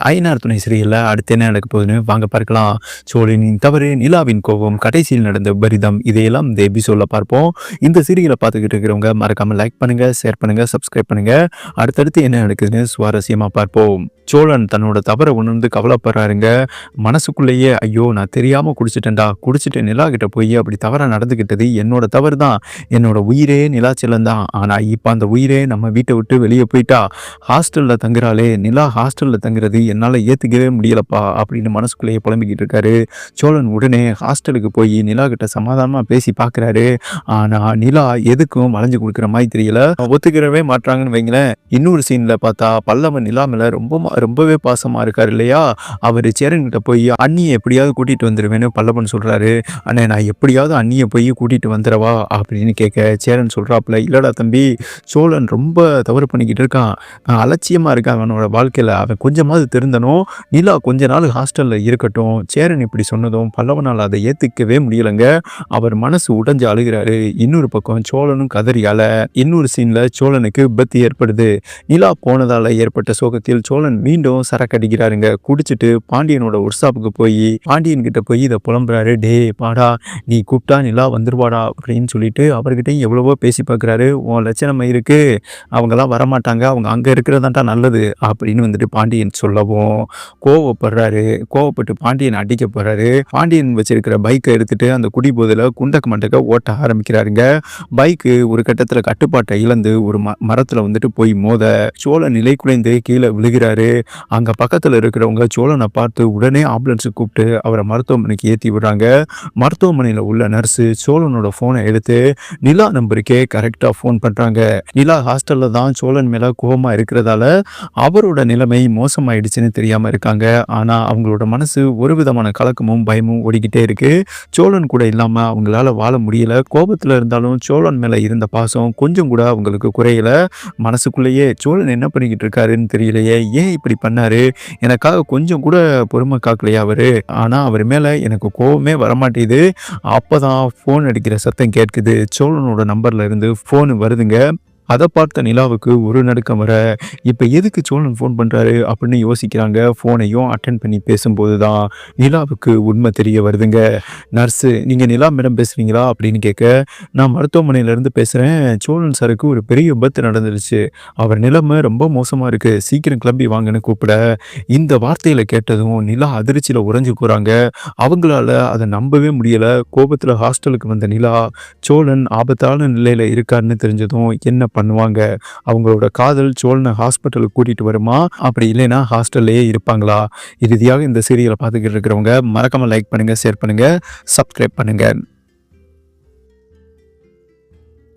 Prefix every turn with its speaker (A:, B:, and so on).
A: ஐயனார் துணை சீரியல்ல அடுத்து என்ன நடக்க போகுதுன்னு வாங்க பார்க்கலாம். சோழனின் தவறு, நிலாவின் கோபம், கடைசியில் நடந்த பரிதம் இதையெல்லாம் இந்த எபிசோட்ல பார்ப்போம். இந்த சீரியலை பார்த்துக்கிட்டு இருக்கிறவங்க மறக்காம லைக் பண்ணுங்க, ஷேர் பண்ணுங்க, சப்ஸ்கிரைப் பண்ணுங்க. அடுத்தடுத்து என்ன நடக்குதுன்னு சுவாரஸ்யமா பார்ப்போம். சோழன் தன்னோட தவறை உணர்ந்து கவலைப்படுறாருங்க. மனசுக்குள்ளேயே ஐயோ நான் தெரியாம குடிச்சிட்டேன்டா, குடிச்சிட்டு நிலா கிட்ட போய் அப்படி தவறா நடந்துக்கிட்டது என்னோட தவறு தான். என்னோட உயிரே நிலாச்சலம் தான். ஆனா இப்ப அந்த உயிரே நம்ம வீட்டை விட்டு வெளியே போயிட்டா. ஹாஸ்டல்ல தங்குறாளே நிலா, ஹாஸ்டல்ல தங்குறது என்னால் ஏற்றுக்கவே முடியலப்பா அப்படின்னு மனசுக்குள்ளேயே புலம்பிக்கிட்டு இருக்காரு. சோழன் உடனே ஹாஸ்டலுக்கு போய் நிலா கிட்ட சமாதானமாக பேசி பார்க்குறாரு. ஆனால் நிலா எதுக்கும் வளைஞ்சு கொடுக்குற மாதிரி தெரியல, ஒத்துக்கிறவே மாட்டாங்கன்னு வைங்களேன். இன்னொரு சீனில் பார்த்தா பல்லவன் நிலா மேலே ரொம்பவே பாசமாக இருக்கார் இல்லையா. அவர் சேரன்கிட்ட போய் அண்ணியை எப்படியாவது கூட்டிகிட்டு வந்துடுவேன்னு பல்லவன் சொல்கிறாரு. அண்ணே நான் எப்படியாவது அண்ணியை போய் கூட்டிகிட்டு வந்துடவா அப்படின்னு கேட்க சேரன் சொல்கிறாப்புல, இல்லடா தம்பி, சோழன் ரொம்ப தவறு பண்ணிக்கிட்டு இருக்கான், அலட்சியமாக இருக்கான் அவனோட வாழ்க்கையில், அவன் கொஞ்சமாவது திருந்தனும், நிலா கொஞ்ச நாள் ஹாஸ்டலில் இருக்கட்டும். சேரன் இப்படி சொன்னதும் பல்லவனால் அதை ஏற்றுக்கவே முடியலைங்க. அவர் மனசு உடைஞ்சு அழுகிறாரு. இன்னொரு பக்கம் சோழனும் கதறியால. இன்னொரு சீனில் சோழனுக்கு விபத்து ஏற்படுது. நிலா போனதால் ஏற்பட்ட சோகத்தில் சோழன் மீண்டும் சரக்கு அடிக்கிறாருங்க. குடிச்சிட்டு பாண்டியனோட ஒர்க் ஷாப்புக்கு போய் பாண்டியன் கிட்ட போய் இதை புலம்புறாரு. டே பாடா, நீ கூப்பிட்டா நிலா வந்துருவாடா அப்படின்னு சொல்லிட்டு அவர்கிட்டையும் எவ்வளவோ பேசி பார்க்குறாரு. உன் லட்சணம் இருக்கு, அவங்கெல்லாம் வரமாட்டாங்க, அவங்க அங்கே இருக்கிறதாண்டா நல்லது அப்படின்னு வந்துட்டு பாண்டியன் சொல்லவும் கோவப்படுறாரு. கோவப்பட்டு பாண்டியன் அடிக்க போறாரு. பாண்டியன் வச்சிருக்கிற பைக்கை எடுத்துட்டு அந்த குடிபோதில் குண்டக்க மண்டக்க ஓட்ட ஆரம்பிக்கிறாருங்க. பைக்கு ஒரு கட்டத்தில் கட்டுப்பாட்டை இழந்து ஒரு மரத்தில் வந்துட்டு போய் மோத சோழன் நிலை குலைந்து கீழே விழுகிறாரு. அங்கே பக்கத்தில் இருக்கிறவங்க சோழனை பார்த்து உடனே ஆம்புலன்ஸு கூப்பிட்டு அவரை மருத்துவமனைக்கு ஏற்றி விடுறாங்க. மருத்துவமனையில் உள்ள நர்ஸு சோழனோட ஃபோனை எடுத்து நிலா நம்பருக்கே கரெக்டாக ஃபோன் பண்ணுறாங்க. நிலா ஹாஸ்டலில் தான் சோழன் மேலே கோபமாக இருக்கிறதால அவரோட நிலைமை மோசமாயிடுச்சுன்னு தெரியாமல் இருக்காங்க. ஆனால் அவங்களோட மனசு ஒரு விதமான கலக்கமும் பயமும் ஓடிக்கிட்டே இருக்கு. சோழன் கூட இல்லாமல் அவங்களால வாழ முடியல. கோபத்தில் இருந்தாலும் சோழன் மேலே இருந்த பாசம் கொஞ்சம் கூட அவங்களுக்கு குறையல. மனசுக்குள்ளேயே சோழன் என்ன பண்ணிக்கிட்டு இருக்காருன்னு தெரியலையே, ஏன் இப்படி பண்ணாரு, எனக்காக கொஞ்சம் கூட பொறுமை காக்கலையா அவரு. ஆனால் அவர் மேலே எனக்கு கோபமே வரமாட்டேது. அப்போதான் ஃபோன் அடிக்கிற சத்தம் கேட்குது. சோழனோட நம்பர்ல இருந்து ஃபோன் வருதுங்க. அதை பார்த்த நிலாவுக்கு ஒரு நடுக்கம் வர, இப்போ எதுக்கு சோழன் ஃபோன் பண்ணுறாரு அப்படின்னு யோசிக்கிறாங்க. ஃபோனையும் அட்டன் பண்ணி பேசும்போது தான் நிலாவுக்கு உண்மை தெரிய வருதுங்க. நர்ஸு, நீங்கள் நிலா மேடம் பேசுகிறீங்களா அப்படின்னு கேட்க, நான் மருத்துவமனையிலேருந்து பேசுகிறேன், சோழன் சாருக்கு ஒரு பெரிய விபத்து நடந்துருச்சு, அவர் நிலைமை ரொம்ப மோசமாக இருக்குது, சீக்கிரம் கிளம்பி வாங்கன்னு கூப்பிட, இந்த வார்த்தையில் கேட்டதும் நிலா அதிர்ச்சியில் உறைஞ்சு போகிறாங்க. அவங்களால அதை நம்பவே முடியலை. கோபத்தில் ஹாஸ்டலுக்கு வந்த நிலா சோழன் ஆபத்தான நிலையில் இருக்காருன்னு தெரிஞ்சதும் என்ன பண்ணுவாங்க? அவங்களோட காதல் சோழனை ஹாஸ்பிட்டலுக்கு கூட்டிட்டு வருமா, அப்படி இல்லைன்னா ஹாஸ்டல்லையே இருப்பாங்களா? இறுதியாக இந்த சீரியலை பார்த்துக்கிட்டு இருக்கிறவங்க மறக்காம லைக் பண்ணுங்க, ஷேர் பண்ணுங்க, சப்ஸ்கிரைப் பண்ணுங்க.